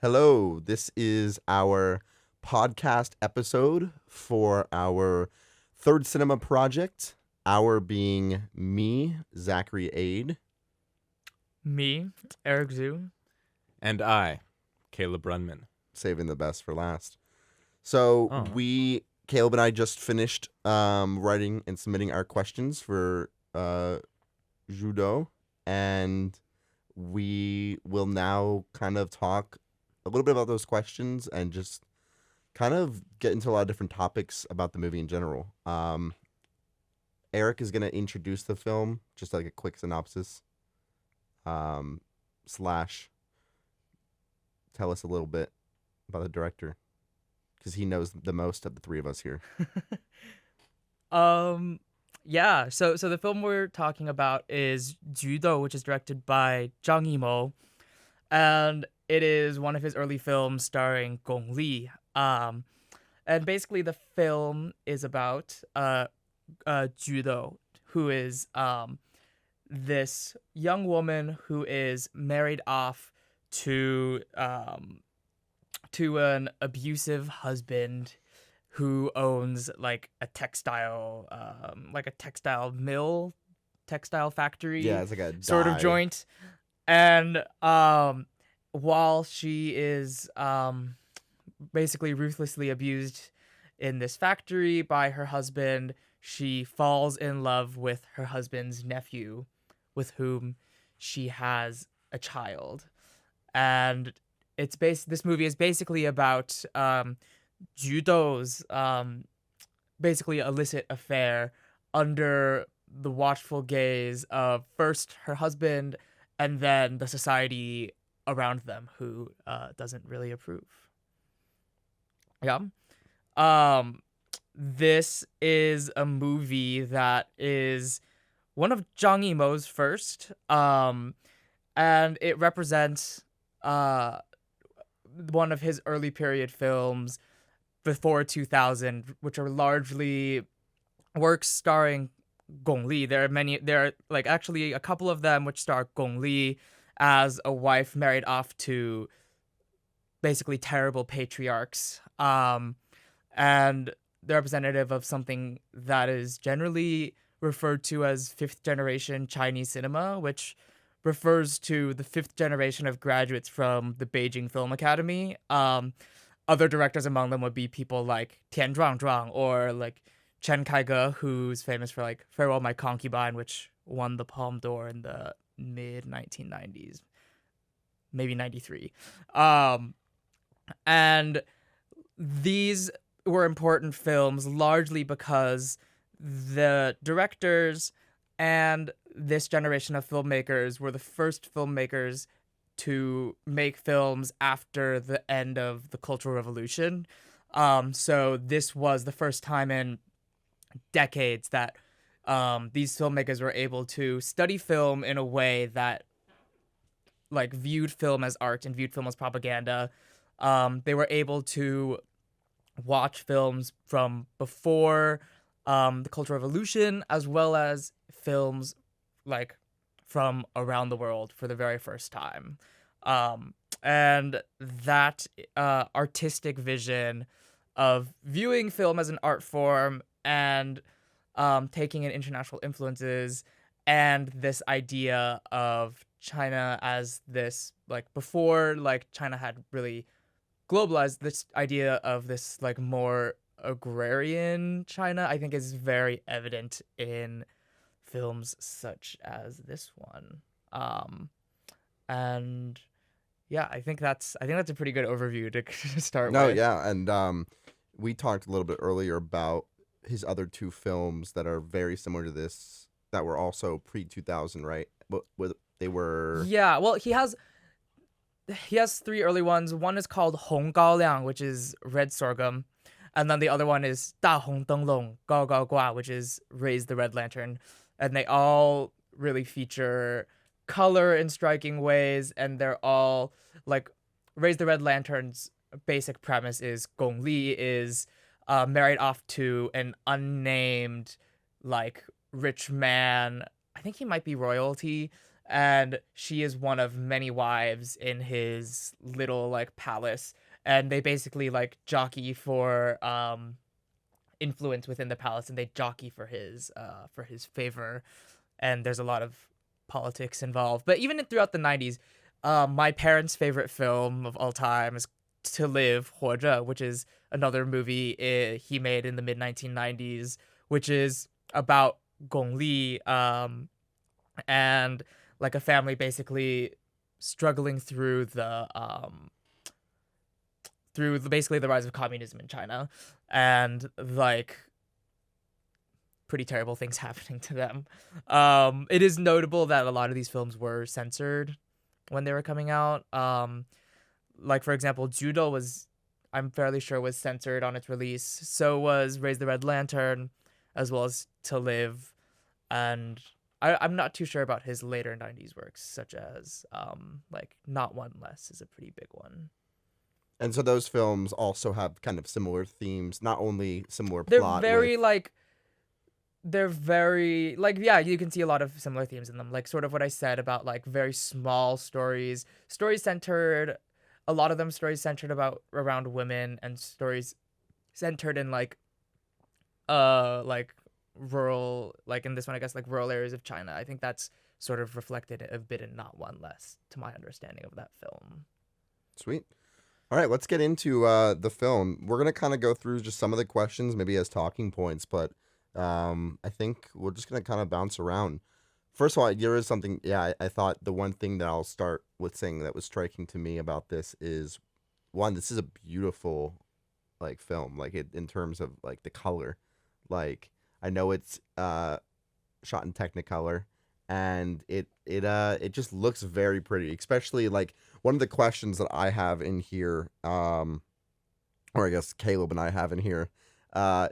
Hello, this is our podcast episode for our third cinema project. Our being me, Zachary Ade. Me, Eric Zhu. And I, Caleb Brunman. Saving the best for last. So Oh. Caleb and I just finished writing and submitting our questions for Ju Dou, and we will now kind of talk a little bit about those questions and just kind of get into a lot of different topics about the movie in general. Eric is going to introduce the film, just like a quick synopsis, slash tell us a little bit about the director, because he knows the most of the three of us here. So the film we're talking about is Ju Dou, which is directed by Zhang Yimou, and it is one of his early films starring Gong Li. And basically the film is about Ju Dou, who is this young woman who is married off to an abusive husband who owns like a textile mill, textile factory, Yeah, it's like a sort of dye. joint. And while she is basically ruthlessly abused in this factory by her husband, she falls in love with her husband's nephew, with whom she has a child. And this movie is basically about Ju Dou's basically illicit affair under the watchful gaze of first her husband and then the society around them, who doesn't really approve. Yeah. This is a movie that is one of Zhang Yimou's first, and it represents one of his early period films before 2000, which are largely works starring Gong Li. There are like actually a couple of them which star Gong Li as a wife married off to basically terrible patriarchs. And they're representative of something that is generally referred to as fifth generation Chinese cinema, which refers to the fifth generation of graduates from the Beijing Film Academy. Other directors among them would be people like Tian Zhuangzhuang or like Chen Kaige, who's famous for like Farewell My Concubine, which won the Palme d'Or in the mid 1990s, maybe 93. And these were important films largely because the directors and this generation of filmmakers were the first filmmakers to make films after the end of the Cultural Revolution. So this was the first time in decades that these filmmakers were able to study film in a way that like viewed film as art and viewed film as propaganda. They were able to watch films from before the Cultural Revolution, as well as films like from around the world for the very first time. And that artistic vision of viewing film as an art form and taking in international influences and this idea of China as this, like before like China had really globalized, this idea of this like more agrarian China, I think is very evident in films such as this one. And yeah, I think that's a pretty good overview to start No, with. yeah, and we talked a little bit earlier about his other two films that are very similar to this that were also pre-2000, right? But they were... Yeah, well, he has three early ones. One is called Hong Gao Liang, which is red sorghum, and then the other one is Da Hong Deng Long Gao Gao Gua, which is raise the red lantern, and they all really feature color in striking ways, and they're all like raise the red lantern's basic premise is Gong Li is married off to an unnamed like rich man. I think he might be royalty, and she is one of many wives in his little like palace, and they basically like jockey for influence within the palace, and they jockey for his favor, and there's a lot of politics involved. But even throughout the 90s, my parents' favorite film of all time is To Live, 活着, which is another movie he made in the mid 1990s, which is about Gong Li, and like a family basically struggling through basically the rise of communism in China, and like pretty terrible things happening to them. It is notable that a lot of these films were censored when they were coming out. Like for example, Ju Dou was, I'm fairly sure, was censored on its release. So was Raise the Red Lantern, as well as To Live, and I'm not too sure about his later 90s works, such as like Not One Less is a pretty big one. And so those films also have kind of similar themes, not only similar They're plot. very like they're very like, yeah, you can see a lot of similar themes in them, like sort of what I said about like very small stories centered, a lot of them stories centered around women, and stories centered in like rural, like in this one I guess like rural areas of China. I think that's sort of reflected a bit in Not One Less, to my understanding of that film. Sweet. All right, let's get into the film. We're going to kind of go through just some of the questions, maybe as talking points, but I think we're just going to kind of bounce around. First of all, there is something, I thought the one thing that I'll start with saying that was striking to me about this is, one, this is a beautiful, like, film, like, it in terms of, like, the color. Like, I know it's shot in Technicolor, and it just looks very pretty, especially, like, one of the questions that I have in here, or I guess Caleb and I have in here,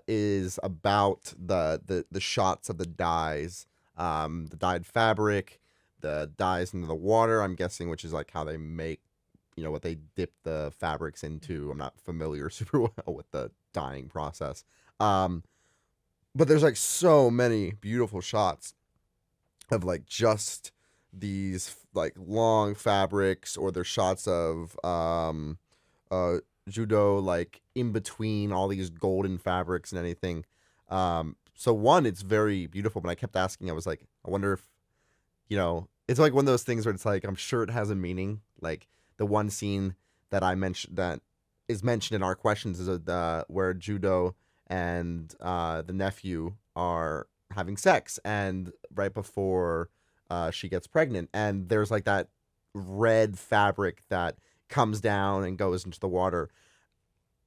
is about the shots of the dyes, the dyed fabric, the dyes into the water, I'm guessing, which is like how they make, what they dip the fabrics into. I'm not familiar super well with the dyeing process. But there's like so many beautiful shots of like just these like long fabrics, or there's shots of Ju Dou like in between all these golden fabrics and anything. So one, it's very beautiful, but I kept asking, I was like, I wonder if, it's like one of those things where it's like, I'm sure it has a meaning. Like the one scene that I mentioned that is mentioned in our questions is where Ju Dou and the nephew are having sex, and right before she gets pregnant, and there's like that red fabric that comes down and goes into the water.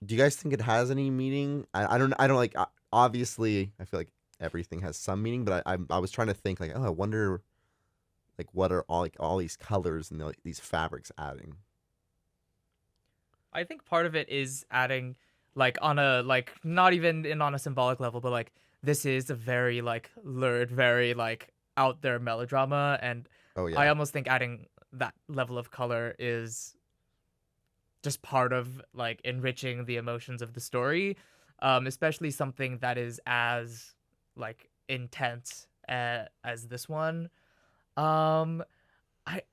Do you guys think it has any meaning? I don't like, obviously I feel like everything has some meaning, but I was trying to think like, oh, I wonder like what are all these colors and these fabrics adding. I think part of it is adding like on a like not even on a symbolic level, but like this is a very like lurid, very like out there melodrama, and Oh yeah. I almost think adding that level of color is just part of like enriching the emotions of the story, especially something that is as like intense as this one. I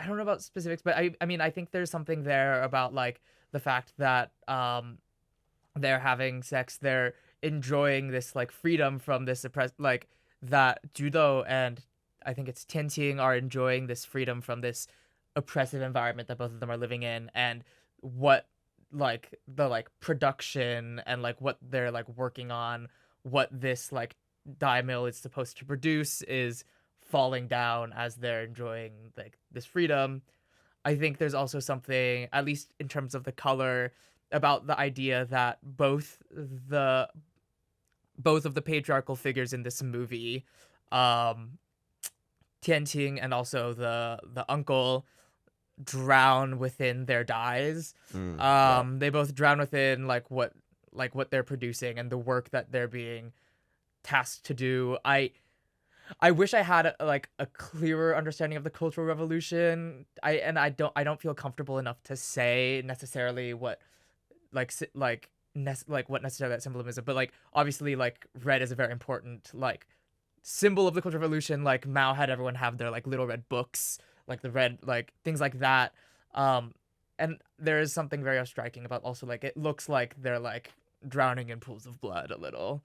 don't know about specifics, but I mean I think there's something there about like the fact that they're having sex, they're enjoying this like freedom from this oppressed, like that Ju Dou and I think it's Tianqing are enjoying this freedom from this oppressive environment that both of them are living in, and what like the like production and like what they're like working on, what this like dye mill is supposed to produce is falling down as they're enjoying like this freedom. I think there's also something, at least in terms of the color, about the idea that both of the patriarchal figures in this movie, Tianqing and also the uncle, drown within their dyes. Yeah. They both drown within like what they're producing and the work that they're being tasked to do. I wish I had a clearer understanding of the Cultural Revolution. I don't feel comfortable enough to say necessarily what what necessarily that symbolism is, but like obviously like red is a very important like symbol of the Cultural Revolution. Like Mao had everyone have their like little red books like the red, like things like that. And there is something very striking about also like it looks like they're like drowning in pools of blood a little.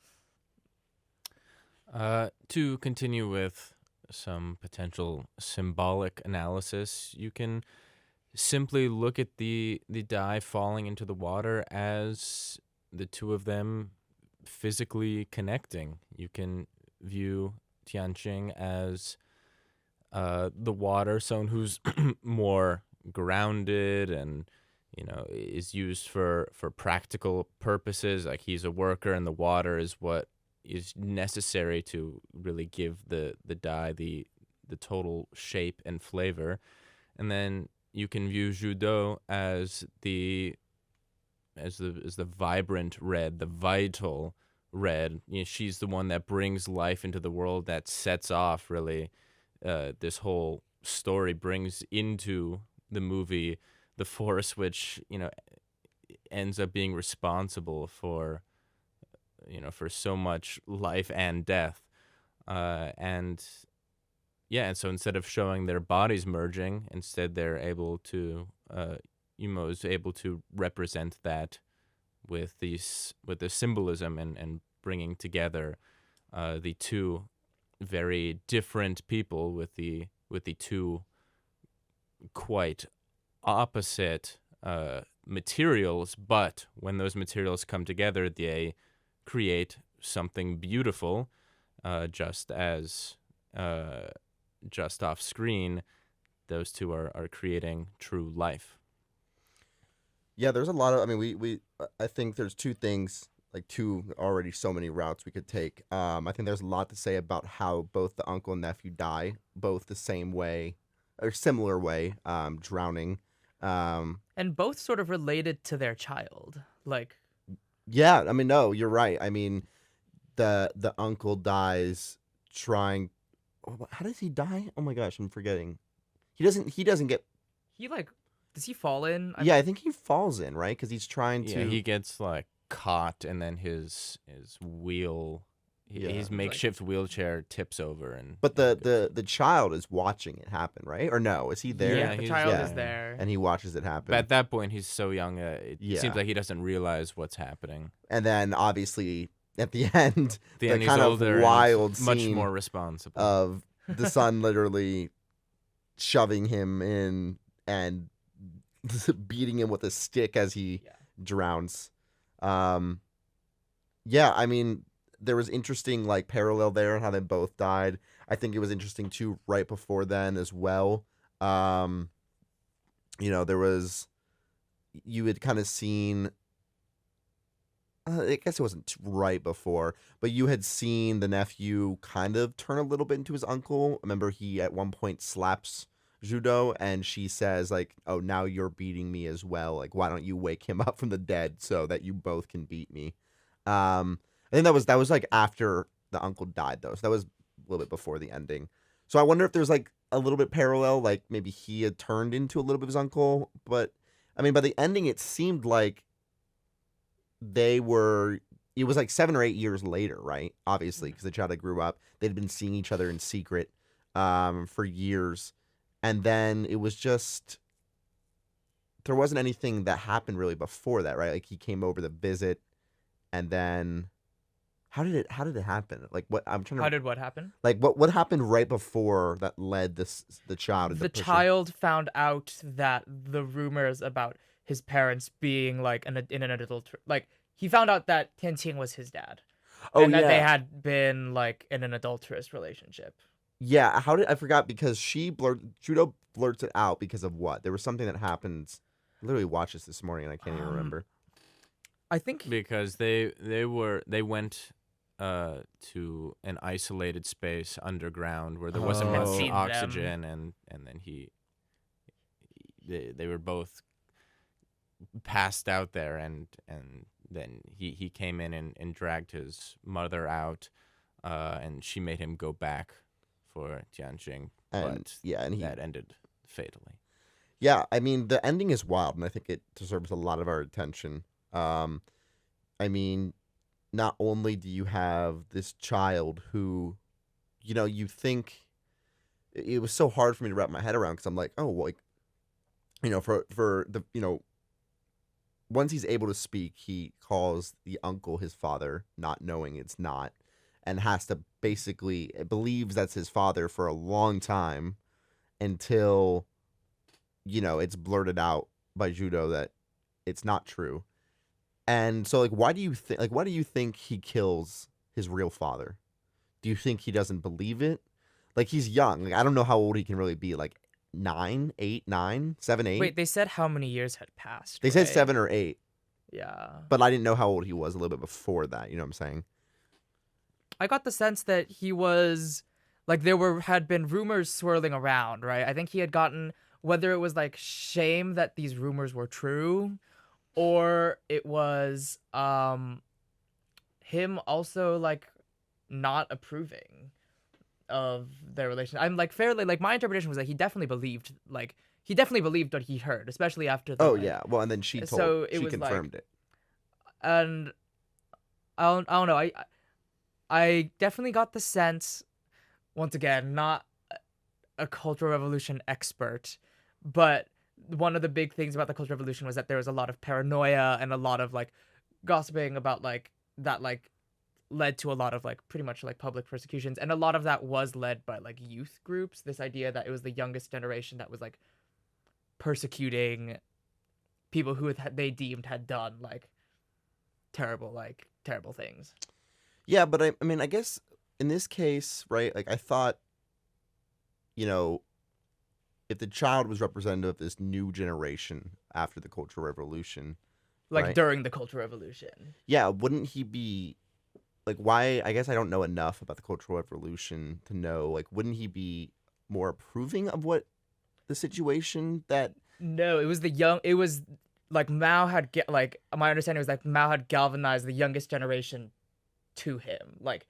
To continue with some potential symbolic analysis, you can simply look at the dye falling into the water as the two of them physically connecting. You can view Tianqing as the water, someone who's more grounded and is used for practical purposes. Like he's a worker, and the water is what is necessary to really give the dye the total shape and flavor. And then you can view Ju Dou as the vibrant red, the vital red. She's the one that brings life into the world, that sets off really this whole story, brings into the movie the force which ends up being responsible for for so much life and death. And so instead of showing their bodies merging, instead they're able to Yumo is able to represent that with the symbolism and bringing together the two very different people with the two quite opposite materials, but when those materials come together, they create something beautiful, just as just off screen, those two are creating true life. Yeah, there's a lot of. I mean, we I think there's two things, like two already so many routes we could take. I think there's a lot to say about how both the uncle and nephew die, both the same way or similar way, drowning. And both sort of related to their child. Like, Yeah, I mean, no, you're right. I mean, the uncle dies trying. How does he die? Oh my gosh, I'm forgetting. He doesn't get. he like, does he fall in? Yeah, I think he falls in, right? Because he's trying to. Yeah, he gets like caught, and then his wheel, Yeah. his makeshift wheelchair tips over, and But the child is watching it happen, right? Or no, is he there? Yeah, the he's child there. is there. And he watches it happen. But at that point, he's so young. It Yeah. seems like he doesn't realize what's happening. And then obviously at the end, The the end, he's kind of older and wild much scene more responsible. of the son literally shoving him in and beating him with a stick as he drowns. Yeah, I mean, there was interesting like parallel there how they both died. I think it was interesting too right before then as well. There was, you had kind of seen, I guess it wasn't right before, but you had seen the nephew kind of turn a little bit into his uncle. Remember, he at one point slaps Ju Dou, and she says like, "Oh, now you're beating me as well. Like, why don't you wake him up from the dead so that you both can beat me?" I think that was like after the uncle died though, so that was a little bit before the ending. So I wonder if there's like a little bit parallel, like maybe he had turned into a little bit of his uncle, but I mean by the ending it seemed like it was like 7 or 8 years later, right? Obviously, because the child had grew up. They'd been seeing each other in secret for years. And then it was just, there wasn't anything that happened really before that, right? Like he came over to visit, and then how did it happen? Like what I'm trying to. How did what happen? Like what happened right before that led the child into The pushing? child found out that the rumors about his parents being like in an adult, like he found out that Tianqing was his dad, and that they had been like in an adulterous relationship. Yeah, how did I forgot because Ju Dou blurts it out because of what? There was something that happened. I literally watched this morning and I can't even remember. I think because they went to an isolated space underground where there wasn't Oh. much Had seen oxygen, and then they were both passed out there, and then he came in and dragged his mother out, and she made him go back for Tianjing, but that ended fatally. Yeah, I mean the ending is wild, and I think it deserves a lot of our attention. I mean, not only do you have this child who, you think it was so hard for me to wrap my head around because I'm like, oh, well, like, for the, once he's able to speak, he calls the uncle his father, not knowing it's not, and has to basically believes that's his father for a long time until, it's blurted out by Ju Dou that it's not true. And so, like, why do you think he kills his real father? Do you think he doesn't believe it? Like, he's young. Like, I don't know how old he can really be. Like, 9, 8, 9, 7, 8. Wait, they said how many years had passed. They said right? 7 or 8, Yeah. but I didn't know how old he was a little bit before that. You know what I'm saying? I got the sense that he was like had been rumors swirling around, right? I think he had gotten whether it was like shame that these rumors were true or it was him also like not approving of their relation. I'm like fairly like my interpretation was that he definitely believed what he heard, especially after the Oh yeah. Well, and then she confirmed it. And I don't know. I definitely got the sense, once again, not a Cultural Revolution expert, but one of the big things about the Cultural Revolution was that there was a lot of paranoia and a lot of like gossiping about like that like led to a lot of like pretty much like public persecutions, and a lot of that was led by like youth groups. This idea that it was the youngest generation that was like persecuting people who they deemed had done like terrible things. Yeah, but I mean, I guess in this case, right? Like, I thought, if the child was representative of this new generation after the Cultural Revolution, Like right? during the Cultural Revolution. Yeah, wouldn't he be like, why? I guess I don't know enough about the Cultural Revolution to know, like, wouldn't he be more approving of what the situation that? No, it was like Mao had like my understanding was like Mao had galvanized the youngest generation to him. Like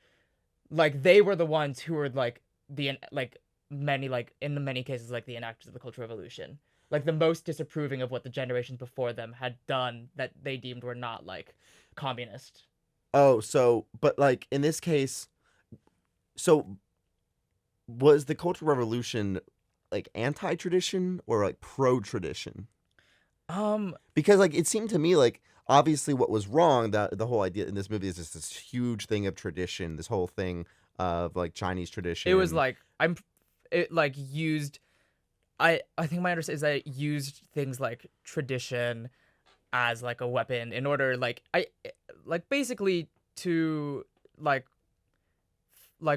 they were the ones who were like the like many like in the many cases like the enactors of the Cultural Revolution. Like the most disapproving of what the generations before them had done that they deemed were not like communist. Oh, so but like in this case, so was the Cultural Revolution like anti-tradition or like pro-tradition? Because like it seemed to me like obviously what was wrong, that the whole idea in this movie is just this huge thing of tradition, this whole thing of like Chinese tradition. It was like it like used I think my understanding is that it used things like tradition as like a weapon in order like basically to like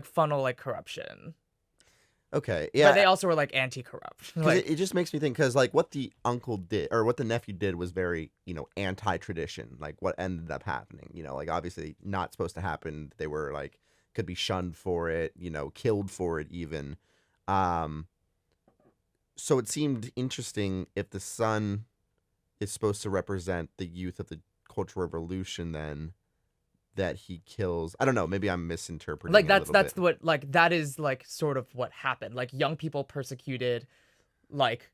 funnel like corruption. Okay, yeah. But they also were like anti-corrupt. Like, it just makes me think, because like what the uncle did or what the nephew did was very, anti-tradition. Like what ended up happening, like obviously not supposed to happen. They were like could be shunned for it, killed for it even. So it seemed interesting if the son is supposed to represent the youth of the Cultural Revolution, then that he kills. I don't know. Maybe I'm misinterpreting. like that's what like that is like sort of what happened. Like young people persecuted, like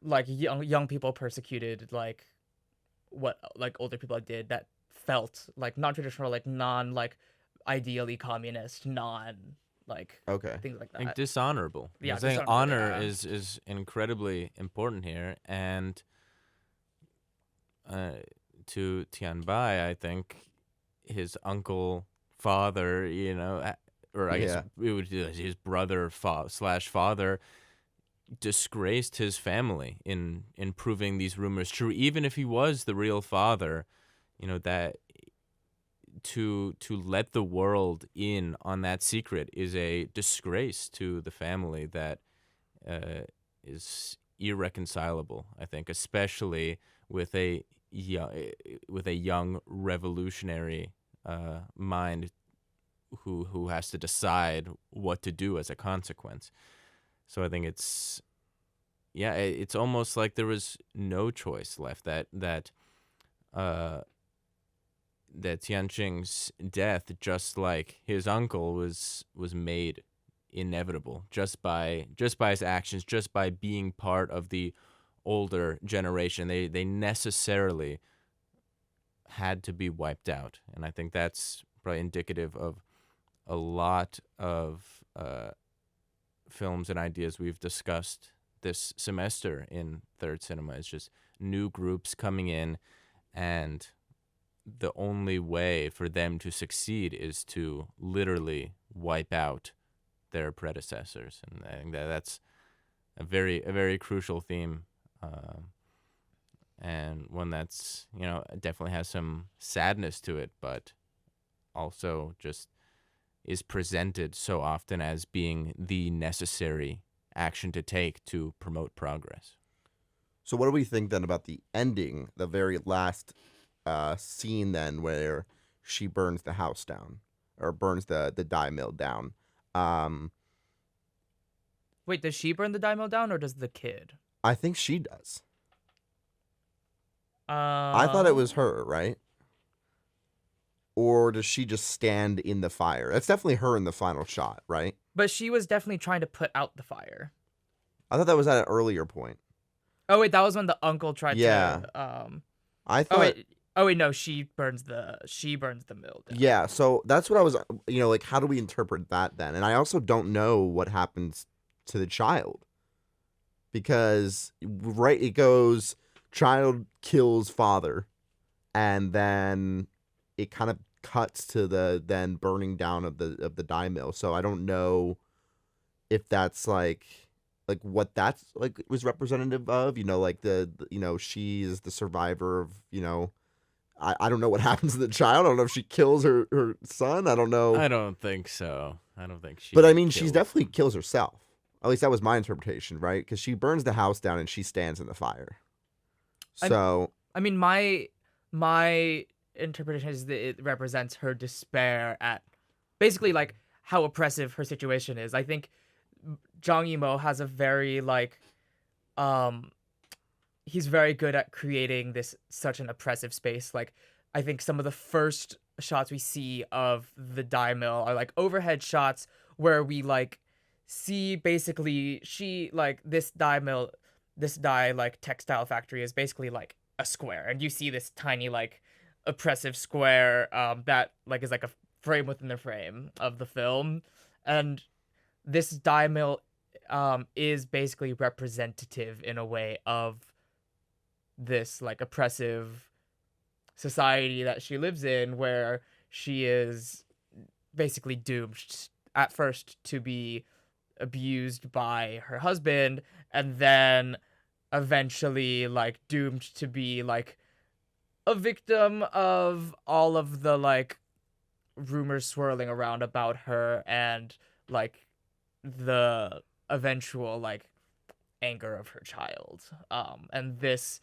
young people persecuted like what like older people did that felt like non-traditional, like non like ideally communist, non like Okay. things like that. Like dishonorable. Yeah, I think dishonorable, honor yeah. is incredibly important here, and to Tianbai, I think his uncle, father, or I guess it would be his brother slash father, disgraced his family in proving these rumors true. Even if he was the real father, that to let the world in on that secret is a disgrace to the family that is irreconcilable, I think, especially with a young revolutionary mind who has to decide what to do as a consequence. So I think it's almost like there was no choice left, that Tianqing's death, just like his uncle, was made inevitable just by his actions, just by being part of the older generation. They necessarily had to be wiped out, and I think that's probably indicative of a lot of films and ideas we've discussed this semester in Third Cinema. It's just new groups coming in, and the only way for them to succeed is to literally wipe out their predecessors. And I think that's a very crucial theme, and one that's, definitely has some sadness to it, but also just is presented so often as being the necessary action to take to promote progress. So what do we think then about the ending, the very last scene then where she burns the house down, or burns the dye mill down? Wait, does she burn the dye mill down or does the kid? I think she does. I thought it was her, right? Or does she just stand in the fire? That's definitely her in the final shot, right? But she was definitely trying to put out the fire. I thought that was at an earlier point. Oh wait, that was when the uncle tried Yeah. to. I thought. Oh wait, no, she burns the mill down. Yeah, so that's what I was. Like, how do we interpret that then? And I also don't know what happens to the child, because it goes child kills father, and then it kind of cuts to the then burning down of the dye mill. So I don't know if that's like what that's like was representative of, like the she is the survivor of, I don't know what happens to the child. I don't know if she kills her son. I don't know. I don't think so. I don't think she. But I mean, she's definitely kills herself. At least that was my interpretation, right? Because she burns the house down and she stands in the fire. So I mean, my interpretation is that it represents her despair at basically like how oppressive her situation is. I think Zhang Yimou has a very he's very good at creating such an oppressive space. Like, I think some of the first shots we see of the dye mill are like overhead shots where we see basically this dye textile factory is basically like a square, and you see this tiny oppressive square that is like a frame within the frame of the film, and this dye mill is basically representative in a way of this oppressive society that she lives in, where she is basically doomed at first to be abused by her husband, and then eventually doomed to be a victim of all of the rumors swirling around about her, and the eventual anger of her child, and this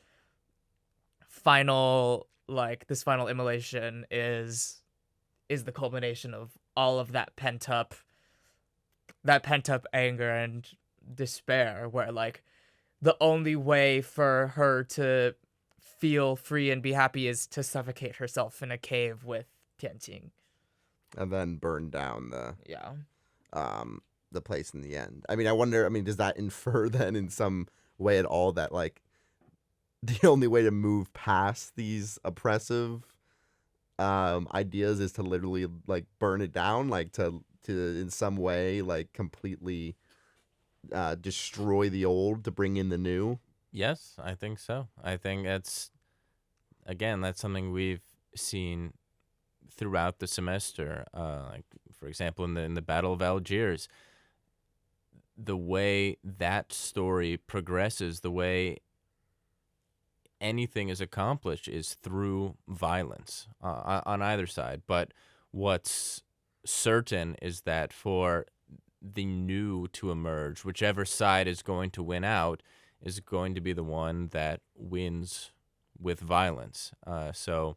final immolation is the culmination of all of that pent up anger and despair, where the only way for her to feel free and be happy is to suffocate herself in a cave with Tianqing, and then burn down the place in the end. I mean, I wonder, does that infer then in some way at all that the only way to move past these oppressive ideas is to literally burn it down, to in some way completely destroy the old to bring in the new? Yes, I think so. I think that's something we've seen throughout the semester. For example, in the Battle of Algiers, the way that story progresses, the way anything is accomplished is through violence on either side. But what's certain is that for the new to emerge, whichever side is going to win out is going to be the one that wins with violence. So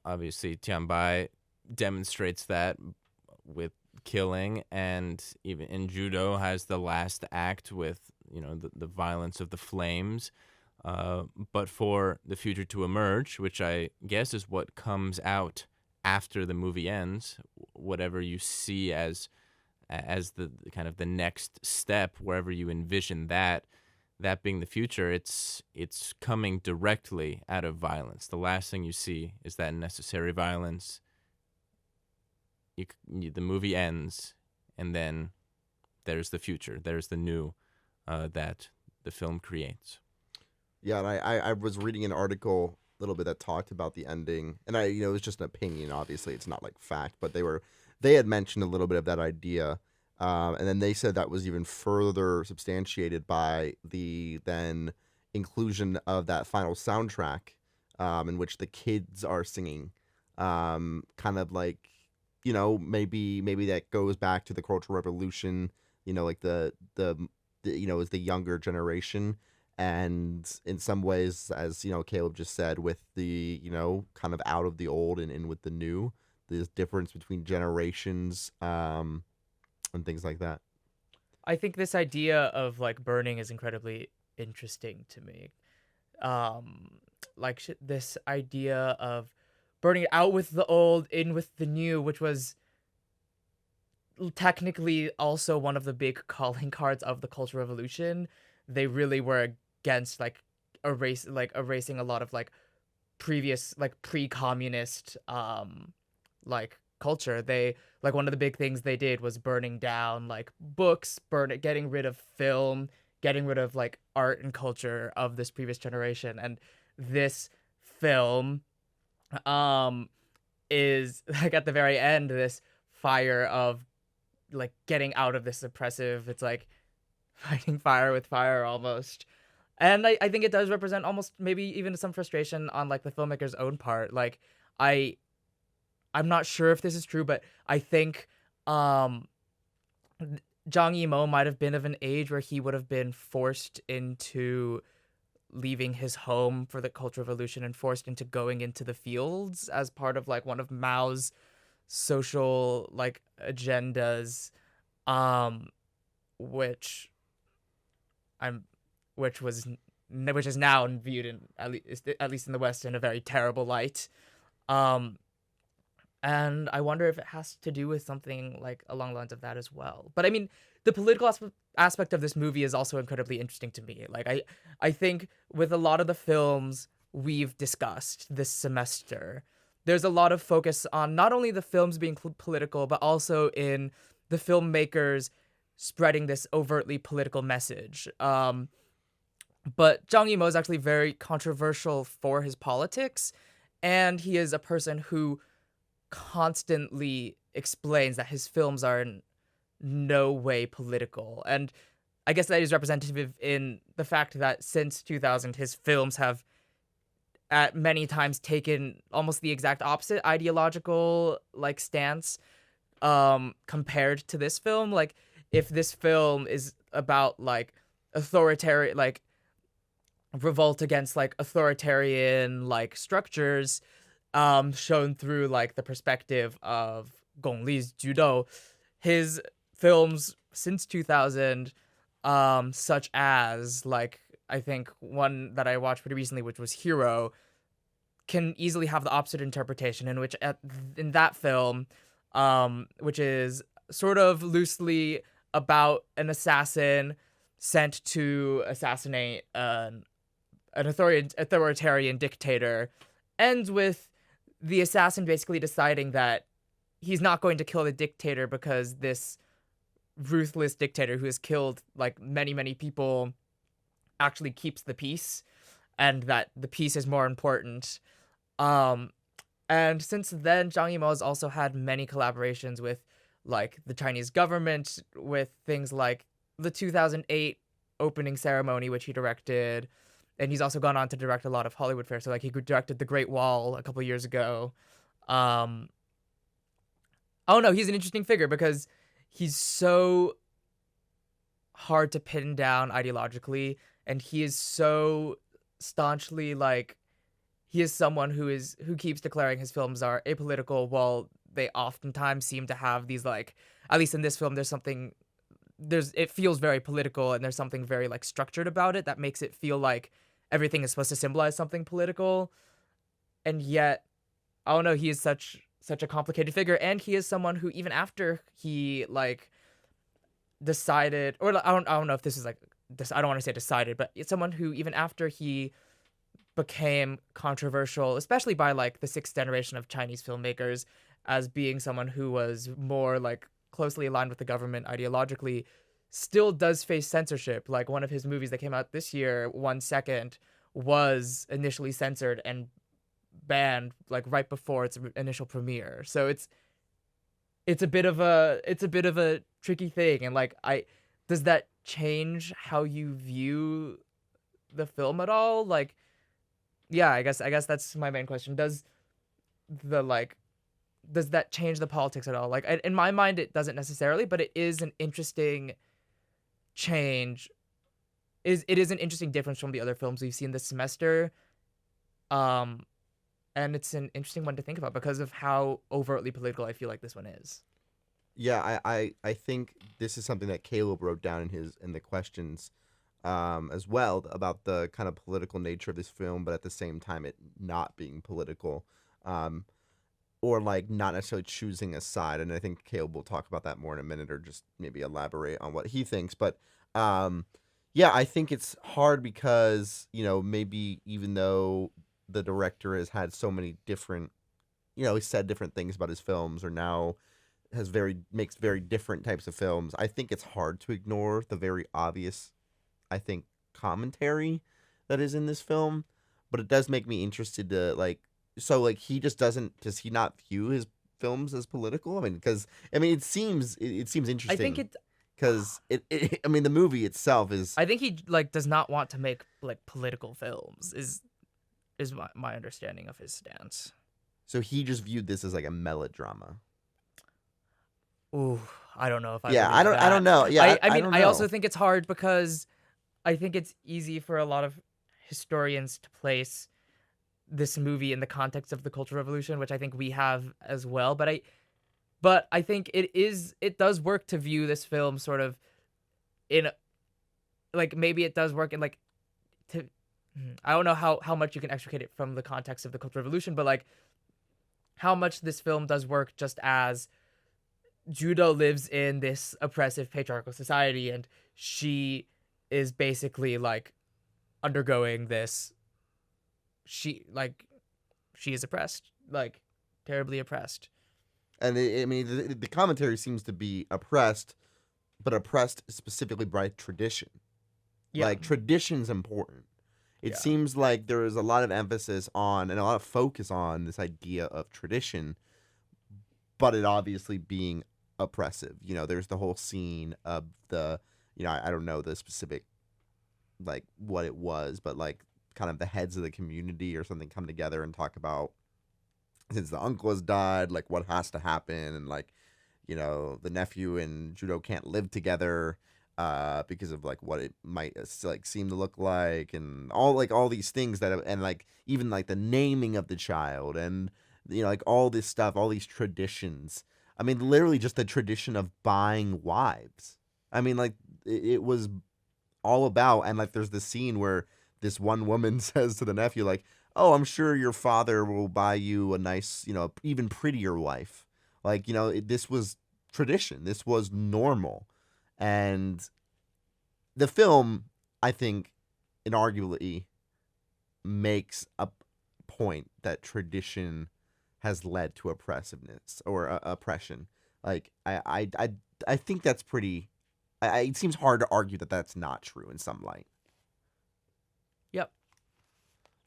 obviously Tianbai demonstrates that with killing, and even Ju Dou has the last act with the violence of the flames. But for the future to emerge, which I guess is what comes out after the movie ends, whatever you see as the kind of the next step, wherever you envision that being the future, it's coming directly out of violence. The last thing you see is that necessary violence. The movie ends, and then there's the future, there's the new that the film creates. Yeah, and I was reading an article a little bit that talked about the ending, and it was just an opinion. Obviously, it's not like fact, but they had mentioned a little bit of that idea, and then they said that was even further substantiated by the then inclusion of that final soundtrack, in which the kids are singing, kind of like, maybe that goes back to the Cultural Revolution, like the is the younger generation. And in some ways, as Caleb just said, with the kind of out of the old and in with the new, the difference between generations, and things like that. I think this idea of like burning is incredibly interesting to me. This idea of burning out with the old, in with the new, which was technically also one of the big calling cards of the Cultural Revolution. They really were against erasing a lot of like previous like pre-communist like culture. They like one of the big things they did was burning down like books, getting rid of film, getting rid of like art and culture of this previous generation. And this film is like at the very end this fire of like getting out of this oppressive, it's like fighting fire with fire almost. And I think it does represent almost maybe even some frustration on like the filmmaker's own part. Like I'm not sure if this is true, but I think Zhang Yimou might have been of an age where he would have been forced into leaving his home for the Cultural Revolution and forced into going into the fields as part of like one of Mao's social like agendas, which is now viewed in at least in the West in a very terrible light. And I wonder if it has to do with something like along the lines of that as well. But I mean, the political aspect of this movie is also incredibly interesting to me. Like I think with a lot of the films we've discussed this semester, there's a lot of focus on not only the films being political, but also in the filmmakers spreading this overtly political message. But Zhang Yimou is actually very controversial for his politics, and he is a person who constantly explains that his films are in no way political. And I guess that is representative in the fact that since 2000, his films have at many times taken almost the exact opposite ideological like stance compared to this film. Like if this film is about like authoritarian, like revolt against like authoritarian like structures, shown through like the perspective of Gong Li's Ju Dou, his films since 2000, such as like I think one that I watched pretty recently, which was Hero, can easily have the opposite interpretation, in which in that film, which is sort of loosely about an assassin sent to assassinate an authoritarian dictator, ends with the assassin basically deciding that he's not going to kill the dictator because this ruthless dictator who has killed like many people actually keeps the peace, and that the peace is more important. And since then, Zhang Yimou has also had many collaborations with like the Chinese government, with things like the 2008 opening ceremony, which he directed. And he's also gone on to direct a lot of Hollywood fare. So like he directed The Great Wall a couple years ago. Oh no, he's an interesting figure because he's so hard to pin down ideologically, and he is so staunchly like he is someone who keeps declaring his films are apolitical, while they oftentimes seem to have these like, at least in this film, it feels very political, and there's something very like structured about it that makes it feel like everything is supposed to symbolize something political. And yet, I don't know, he is such a complicated figure, and he is someone who even after he like decided, or I don't know if this is like this, I don't want to say decided, but it's someone who even after he became controversial, especially by like the sixth generation of Chinese filmmakers, as being someone who was more like closely aligned with the government ideologically, still does face censorship. Like one of his movies that came out this year, 1 Second, was initially censored and banned like right before its initial premiere. So it's a bit of a tricky thing, and like does that change how you view the film at all? Like, yeah, I guess that's my main question. The like does that change the politics at all? Like in my mind, it doesn't necessarily, but it is an interesting change. It is an interesting difference from the other films we've seen this semester. Um, and it's an interesting one to think about because of how overtly political I feel like this one is. Yeah, I think this is something that Caleb wrote down in the questions as well, about the kind of political nature of this film, but at the same time it not being political, or like not necessarily choosing a side. And I think Caleb will talk about that more in a minute, or just maybe elaborate on what he thinks. But yeah, I think it's hard because, maybe even though the director has had so many different, he said different things about his films, or now makes very different types of films. I think it's hard to ignore the very obvious, I think, commentary that is in this film, but it does make me interested to does he not view his films as political? I mean, because it seems interesting. I think it. Because the movie itself is. I think he like does not want to make like political films. Is my understanding of his stance. So he just viewed this as like a melodrama. Ooh, I don't know if I. Yeah, believe that. I don't know. Yeah, I mean, don't I know. also think it's hard because I think it's easy for a lot of historians to place this movie in the context of the Cultural Revolution, which I think we have as well. But I think it does work to view this film sort of in, like, maybe it does work in like, I don't know how much you can extricate it from the context of the Cultural Revolution, but like how much this film does work just as Ju Dou lives in this oppressive patriarchal society, and she is basically like undergoing this. She is oppressed, like terribly oppressed. And the commentary seems to be oppressed, but oppressed specifically by tradition. Yeah. Like, tradition's important. It Yeah. seems like there is a lot of emphasis on and a lot of focus on this idea of tradition, but it obviously being oppressive. There's the whole scene of the, I don't know the specific, like, what it was, but like kind of the heads of the community or something come together and talk about, since the uncle has died, like what has to happen, and like, the nephew and Ju Dou can't live together because of like what it might like seem to look like, and all these things and like even like the naming of the child, and like all this stuff, all these traditions. I mean, literally just the tradition of buying wives. I mean, like it was all about, and like there's this scene where this one woman says to the nephew, like, "Oh, I'm sure your father will buy you a nice, even prettier wife." Like, this was tradition. This was normal. And the film, I think, inarguably makes a point that tradition has led to oppressiveness or oppression. Like, I think that's pretty. It seems hard to argue that that's not true in some light. Yep.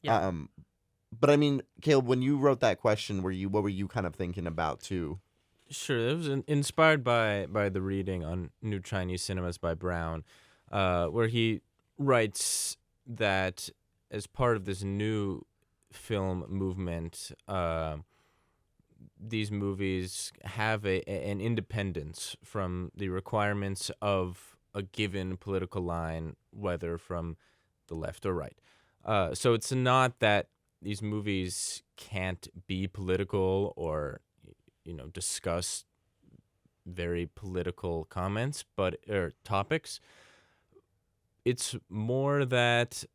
Yeah. But I mean, Caleb, when you wrote that question, what were you kind of thinking about too? Sure, it was inspired by the reading on New Chinese Cinemas by Brown, where he writes that as part of this new film movement, these movies have an independence from the requirements of a given political line, whether from the left or right. So it's not that these movies can't be political or, discuss very political comments, or topics. It's more that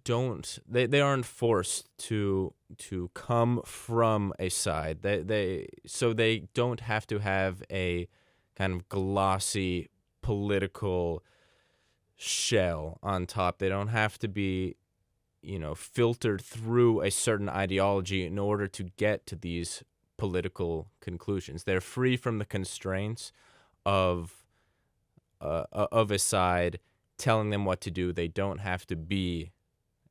they aren't forced to come from a side. They don't have to have a kind of glossy political shell on top. They don't have to be, filtered through a certain ideology in order to get to these political conclusions. They're free from the constraints of of a side, telling them what to do. They don't have to be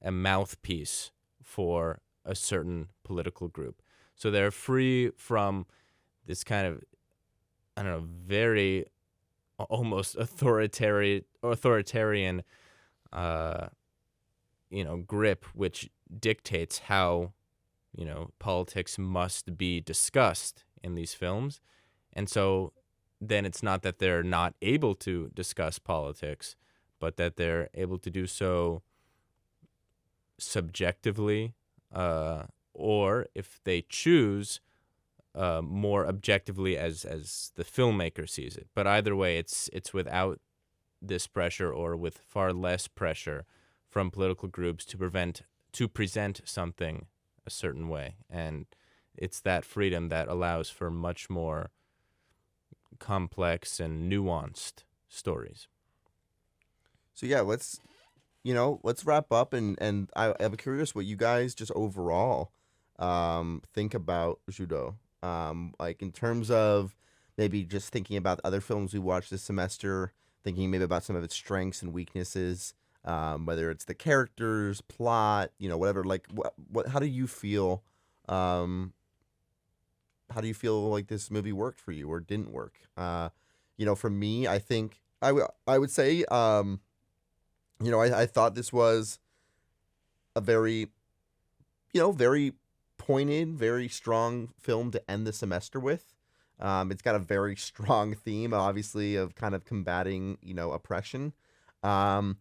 a mouthpiece for a certain political group. So they're free from this kind of, I don't know, very almost authoritarian grip, which dictates how, politics must be discussed in these films. And so then it's not that they're not able to discuss politics, but that they're able to do so subjectively, or if they choose, more objectively as the filmmaker sees it. But either way, it's without this pressure, or with far less pressure from political groups to present something a certain way. And it's that freedom that allows for much more complex and nuanced stories. So yeah, let's wrap up, and I'm curious what you guys just overall think about Ju Dou. Like in terms of maybe just thinking about other films we watched this semester, thinking maybe about some of its strengths and weaknesses, whether it's the characters, plot, whatever. Like what how do you feel? How do you feel like this movie worked for you or didn't work? For me, I think I would say, I thought this was a very, very pointed, very strong film to end the semester with. It's got a very strong theme, obviously, of kind of combating, oppression. I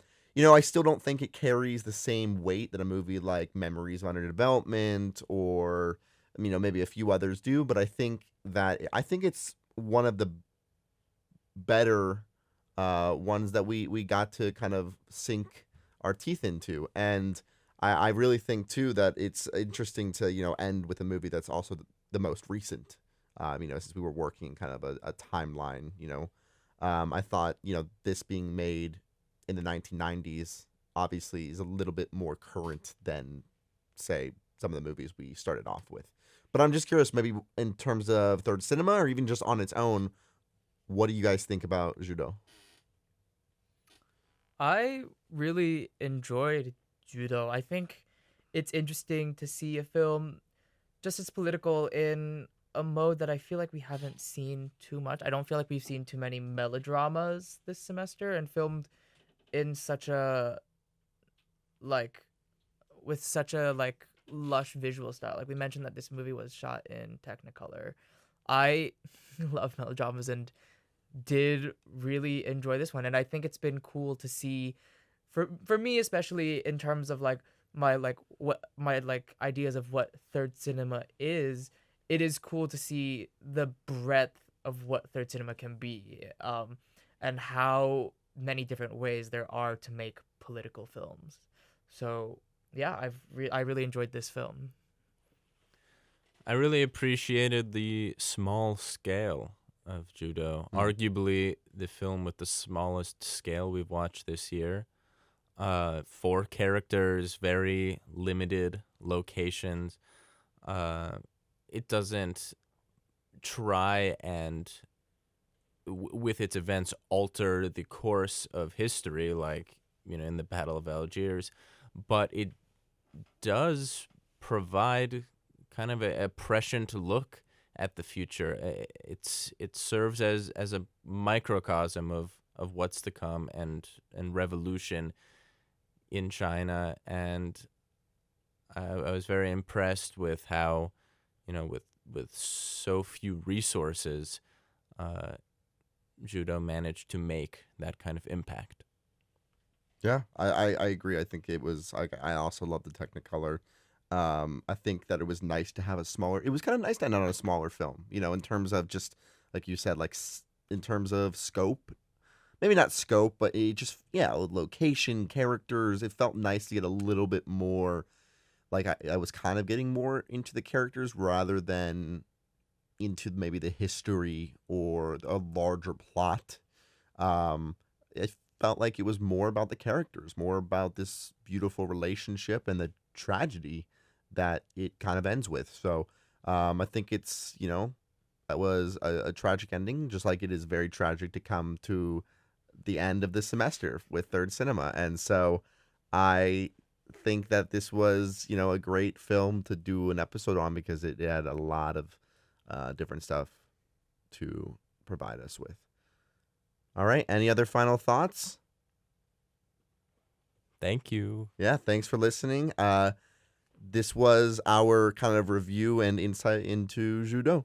still don't think it carries the same weight that a movie like Memories of Underdevelopment or, maybe a few others do. But I think it's one of the better ones that we got to kind of sink our teeth into. And I really think, too, that it's interesting to, end with a movie that's also the most recent, since we were working kind of a timeline, I thought, this being made in the 1990s obviously is a little bit more current than, say, some of the movies we started off with. But I'm just curious, maybe in terms of third cinema or even just on its own, what do you guys think about Ju Dou? I really enjoyed Ju Dou. I think it's interesting to see a film just as political in a mode that I feel like we haven't seen too much. I don't feel like we've seen too many melodramas this semester and filmed in such a like with such a lush visual style. Like we mentioned that this movie was shot in Technicolor. I love melodramas and did really enjoy this one, and I think it's been cool to see for me, especially in terms of my ideas of what third cinema is. It is cool to see the breadth of what third cinema can be, and how many different ways there are to make political films. So yeah, I really enjoyed this film. I really appreciated the small scale of Ju Dou. Arguably the film with the smallest scale we've watched this year. 4 characters, very limited locations. It doesn't try and, with its events, alter the course of history, like, in the Battle of Algiers, but it does provide kind of a prescient look at the future. It serves as a microcosm of what's to come and revolution in China. And I was very impressed with how, with so few resources, Ju Dou managed to make that kind of impact. Yeah, I agree. I think it was. I also love the Technicolor. I think that it was nice to have a smaller. It was kind of nice to end on a smaller film. In terms of just like you said, in terms of scope. Maybe not scope, but it just location, characters. It felt nice to get a little bit more. Like I was kind of getting more into the characters rather than into maybe the history or a larger plot. It felt like it was more about the characters, more about this beautiful relationship and the tragedy that it kind of ends with. So I think it's, that was a tragic ending, just like it is very tragic to come to the end of the semester with Third Cinema. And so I think that this was, a great film to do an episode on because it had a lot of different stuff to provide us with. All right. Any other final thoughts? Thank you. Yeah. Thanks for listening. This was our kind of review and insight into Ju Dou.